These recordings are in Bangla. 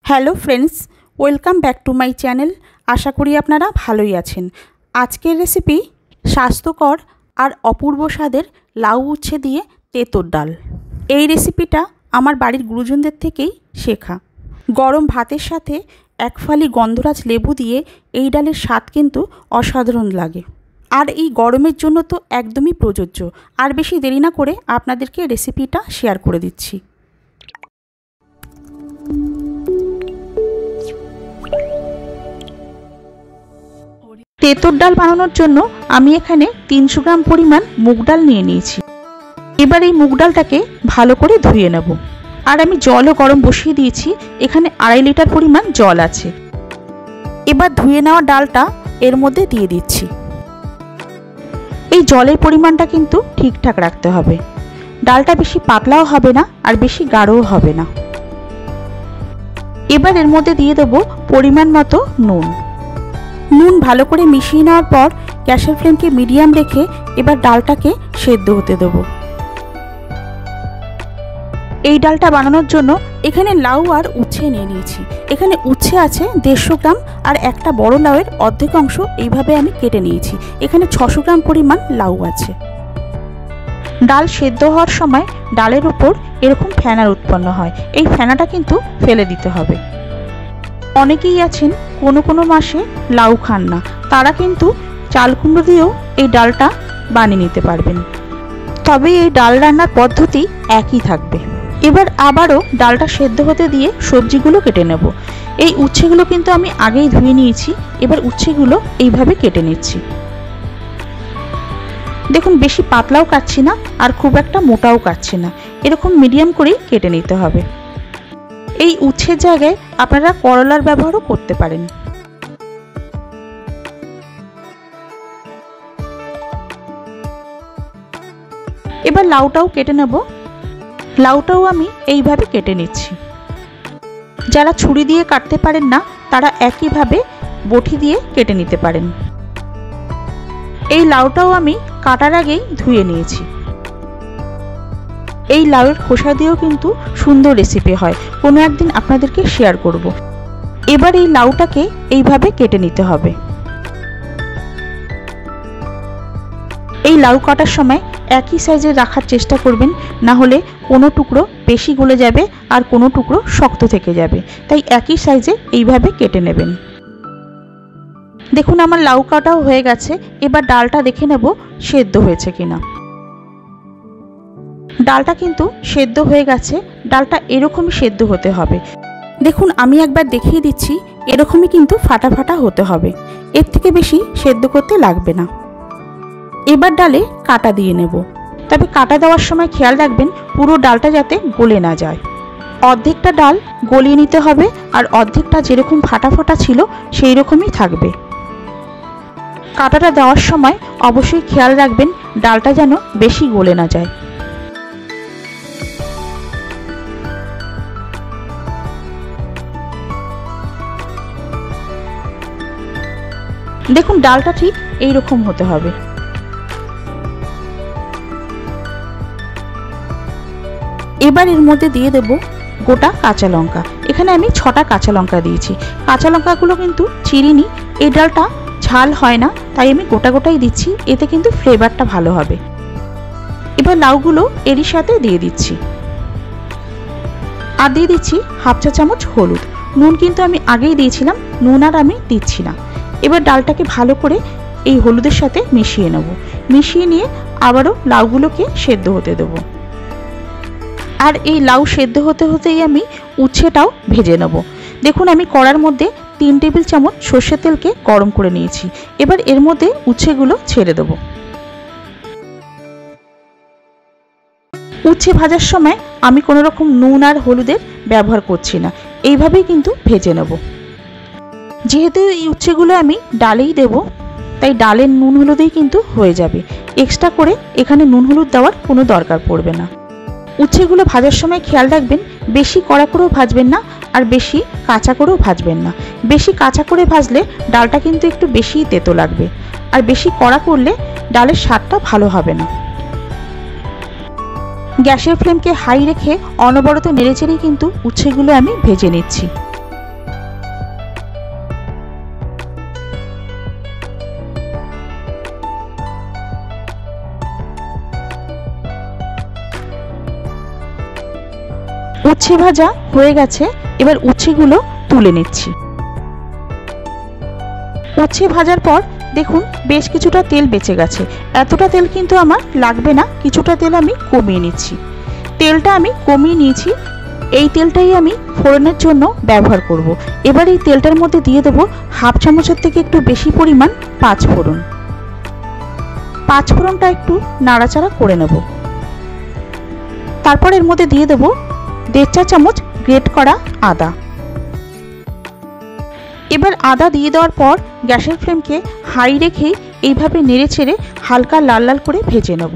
Hello friends, welcome back to my channel. আশা করি আপনারা ভালোই আছেন। আজকের রেসিপি স্বাস্থ্যকর আর অপূর্ব স্বাদের লাউ উচ্ছে দিয়ে তেঁতুর ডাল। এই রেসিপিটা আমার বাড়ির গুরুজনদের থেকেই শেখা। গরম ভাতের সাথে এক ফালি গন্ধরাজ লেবু দিয়ে এই ডালের স্বাদ কিন্তু অসাধারণ লাগে, আর এই গরমের জন্য তো একদমই প্রযোজ্য। আর বেশি দেরি না করে আপনাদেরকে রেসিপিটা শেয়ার করে দিচ্ছি। তেঁতুর ডাল বানানোর জন্য আমি এখানে 300 গ্রাম পরিমাণ মুগ ডাল নিয়ে নিয়েছি। এবার এই মুগ ডালটাকে ভালো করে ধুয়ে নেব। আর আমি জলও গরম বসিয়ে দিয়েছি, এখানে 2.5 লিটার পরিমাণ জল আছে। এবার ধুয়ে নেওয়া ডালটা এর মধ্যে দিয়ে দিচ্ছি। এই জলের পরিমাণটা কিন্তু ঠিকঠাক রাখতে হবে। ডালটা বেশি পাতলাও হবে না আর বেশি গাঢ়ও হবে না। এবার এর মধ্যে দিয়ে দেব পরিমাণ মতো নুন। নুন ভালো করে মিশিয়ে নেওয়ার পর গ্যাসের ফ্লেমকে মিডিয়াম রেখে এবার ডালটাকে সেদ্ধ হতে দেব। এই ডালটা বানানোর জন্য এখানে লাউ আর উচ্ছে নিয়ে নিয়েছি। এখানে উচ্ছে আছে 150 গ্রাম আর একটা বড় লাউয়ের অর্ধেক অংশ এইভাবে আমি কেটে নিয়েছি। এখানে 600 গ্রাম পরিমাণ লাউ আছে। ডাল সেদ্ধ হওয়ার সময় ডালের উপর এরকম ফেনার উৎপন্ন হয়, এই ফেনাটা কিন্তু ফেলে দিতে হবে। অনেকেই আছেন কোনো মাসে লাউ খান না, তারা কিন্তু চাল কুমড়ো দিয়েও এই ডালটা বানিয়ে নিতে পারবেন। তবে এই ডাল রান্নার পদ্ধতি একই থাকবে। এবার আবারও ডালটা সেদ্ধ হতে দিয়ে সবজিগুলো কেটে নেব। এই উচ্ছেগুলো কিন্তু আমি আগেই ধুয়ে নিয়েছি। এবার উচ্ছেগুলো এইভাবে কেটে নিচ্ছি। দেখুন, বেশি পাতলাও কাটছি না আর খুব একটা মোটাও কাটছি না, এরকম মিডিয়াম করেই কেটে নিতে হবে। এই উচ্ছের জায়গায় আপনারা করলার ব্যবহারও করতে পারেন। এবার লাউটাও কেটে নেব। লাউটাও আমি এইভাবে কেটে নিচ্ছি। যারা ছুরি দিয়ে কাটতে পারেন না তারা একইভাবে বটি দিয়ে কেটে নিতে পারেন। এই লাউটাও আমি কাটার আগেই ধুয়ে নিয়েছি। এই লাউয়ের খোসা দিয়েও কিন্তু সুন্দর রেসিপি হয়, কোনো একদিন আপনাদেরকে শেয়ার করব। এবার এই লাউটাকে এইভাবে কেটে নিতে হবে। এই লাউ কাটার সময় একই সাইজে রাখার চেষ্টা করবেন, না হলে কোনো টুকরো বেশি গলে যাবে আর কোনো টুকরো শক্ত থেকে যাবে। তাই একই সাইজে এইভাবে কেটে নেবেন। দেখুন, আমার লাউ কাটাও হয়ে গেছে। এবার ডালটা দেখে নেব সেদ্ধ হয়েছে কিনা। ডালটা কিন্তু সেদ্ধ হয়ে গেছে। ডালটা এরকমই সেদ্ধ হতে হবে। দেখুন, আমি একবার দেখিয়ে দিচ্ছি, এরকমই কিন্তু ফাটা ফাটা হতে হবে, এর থেকে বেশি সেদ্ধ করতে লাগবে না। এবার ডালে কাটা দিয়ে নেব। তবে কাটা দেওয়ার সময় খেয়াল রাখবেন পুরো ডালটা যাতে গলে না যায়। অর্ধেকটা ডাল গলিয়ে নিতে হবে আর অর্ধেকটা যেরকম ফাটা ফাটা ছিল সেই রকমই থাকবে। কাটাটা দেওয়ার সময় অবশ্যই খেয়াল রাখবেন ডালটা যেন বেশি গলে না যায়। দেখুন, ডালটা ঠিক এই রকম হতে হবে। এবার এর মধ্যে দিয়ে দেব গোটা কাঁচা লঙ্কা। এখানে আমি 6টা কাঁচা লঙ্কা দিয়েছি। কাঁচা লঙ্কাগুলো কিন্তু চিরিনি। এই ডালটা ঝাল হয় না, তাই আমি গোটা গোটাই দিচ্ছি, এতে কিন্তু ফ্লেভারটা ভালো হবে। এবার লাউগুলো এরই সাথে দিয়ে দিচ্ছি। আর দিয়ে দিচ্ছি 1/2 চা চামচ হলুদ। নুন কিন্তু আমি আগেই দিয়েছিলাম, নুন আর আমি দিচ্ছি না। এবার ডালটাকে ভালো করে এই হলুদের সাথে মিশিয়ে নেব। মিশিয়ে নিয়ে আবারও লাউগুলোকে সেদ্ধ হতে দেব। আর এই লাউ সেদ্ধ হতে হতেই আমি উচ্ছেটাও ভেজে নেব। দেখুন, আমি কড়ার মধ্যে 3 টেবিল চামচ সর্ষের তেলকে গরম করে নিয়েছি। এবার এর মধ্যে উচ্ছেগুলো ছেড়ে দেব। উচ্ছে ভাজার সময় আমি কোনো রকম নুন আর হলুদের ব্যবহার করছি না, এইভাবেই কিন্তু ভেজে নেব। যেহেতু এই উচ্ছেগুলো আমি ডালেই দেব, তাই ডালের নুন হলুদেই কিন্তু হয়ে যাবে। এক্সট্রা করে এখানে নুন হলুদ দেওয়ার কোনো দরকার পড়বে না। উচ্ছেগুলো ভাজার সময় খেয়াল রাখবেন বেশি কড়া করেও ভাজবেন না আর বেশি কাঁচা করেও ভাজবেন না। বেশি কাঁচা করে ভাজলে ডালটা কিন্তু একটু বেশিই তেতো লাগবে, আর বেশি কড়া করলে ডালের স্বাদটা ভালো হবে না। গ্যাসের ফ্লেমকে হাই রেখে অনবরত নেড়েচেড়েই কিন্তু উচ্ছেগুলো আমি ভেজে নিচ্ছি। উচ্ছে ভাজা হয়ে গেছে, এবার উচ্ছেগুলো তুলে নিচ্ছি। উচ্ছে ভাজার পর দেখুন বেশ কিছুটা তেল বেঁচে গেছে। এতটা তেল কিন্তু আমার লাগবে না, কিছুটা তেল আমি কমিয়ে নিচ্ছি। তেলটা আমি কমিয়ে নিয়েছি, এই তেলটাই আমি ফোড়নের জন্য ব্যবহার করব। এবার এই তেলটার মধ্যে দিয়ে দেবো হাফ চামচের থেকে একটু বেশি পরিমাণ পাঁচফোড়ন। পাঁচফোড়নটা একটু নাড়াচাড়া করে নেব। তারপর এর মধ্যে দিয়ে দেবো 1.5 চা চামচ গ্রেট করা আদা। এবার আদা দিয়ে দেওয়ার পর গ্যাসের ফ্লেমকে হাই রেখেই এইভাবে নেড়ে ছেড়ে হালকা লাল লাল করে ভেজে নেব।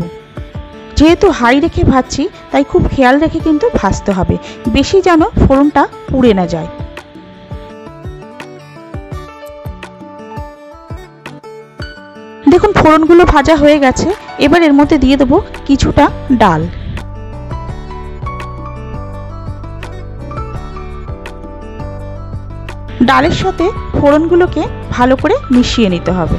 যেহেতু হাই রেখে ভাজছি তাই খুব খেয়াল রেখে কিন্তু ভাজতে হবে, বেশি যেন ফোড়নটা পুড়ে না যায়। দেখুন ফোড়নগুলো ভাজা হয়ে গেছে, এবার এর মধ্যে দিয়ে দেবো কিছুটা ডাল। ডালের সাথে ফোড়নগুলোকে ভালো করে মিশিয়ে নিতে হবে।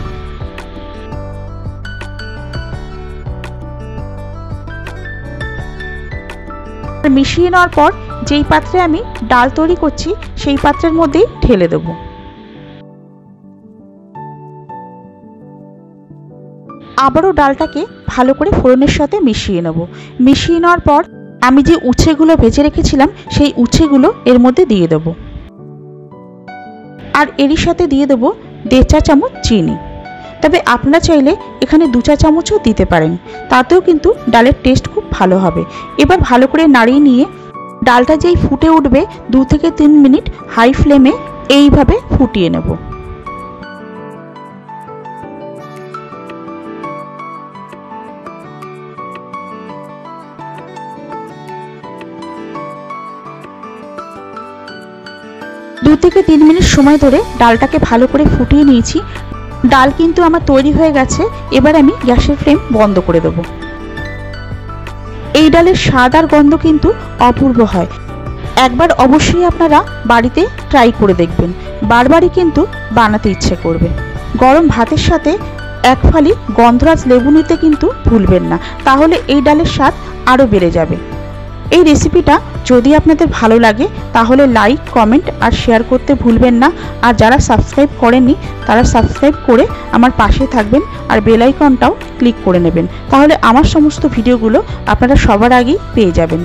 মিশিয়ে নেওয়ার পর যেই পাত্রে আমি ডাল তৈরি করছি সেই পাত্রের মধ্যেই ঢেলে দেব। আবারও ডালটাকে ভালো করে ফোড়নের সাথে মিশিয়ে নেব। মিশিয়ে নেওয়ার পর আমি যে উচ্ছেগুলো ভেজে রেখেছিলাম সেই উচ্ছেগুলো এর মধ্যে দিয়ে দেব। আর এরই সাথে দিয়ে দেবো 1.5 চা চামচ চিনি। তবে আপনারা চাইলে এখানে 2 চা চামচও দিতে পারেন, তাতেও কিন্তু ডালের টেস্ট খুব ভালো হবে। এবার ভালো করে নাড়িয়ে নিয়ে ডালটা যেই ফুটে উঠবে 2 থেকে 3 মিনিট হাই ফ্লেমে এইভাবে ফুটিয়ে নেব। দু থেকে 3 মিনিট সময় ধরে ডালটাকে ভালো করে ফুটিয়ে নিয়েছি। ডাল কিন্তু আমার তৈরি হয়ে গেছে। এবার আমি গ্যাসের ফ্লেম বন্ধ করে দেব। এই ডালের স্বাদ আর গন্ধ কিন্তু অপূর্ব হয়। একবার অবশ্যই আপনারা বাড়িতে ট্রাই করে দেখবেন, বারবারই কিন্তু বানাতে ইচ্ছে করবে। গরম ভাতের সাথে এক ফালি গন্ধরাজ লেবু নিতে কিন্তু ভুলবেন না, তাহলে এই ডালের স্বাদ আরও বেড়ে যাবে। এই রেসিপিটা যদি আপনাদের ভালো লাগে তাহলে লাইক, কমেন্ট আর শেয়ার করতে ভুলবেন না। আর যারা সাবস্ক্রাইব করেননি তারা সাবস্ক্রাইব করে আমার পাশে থাকবেন আর বেল আইকনটাও ক্লিক করে নেবেন, তাহলে আমার সমস্ত ভিডিওগুলো আপনারা সবার আগেই পেয়ে যাবেন।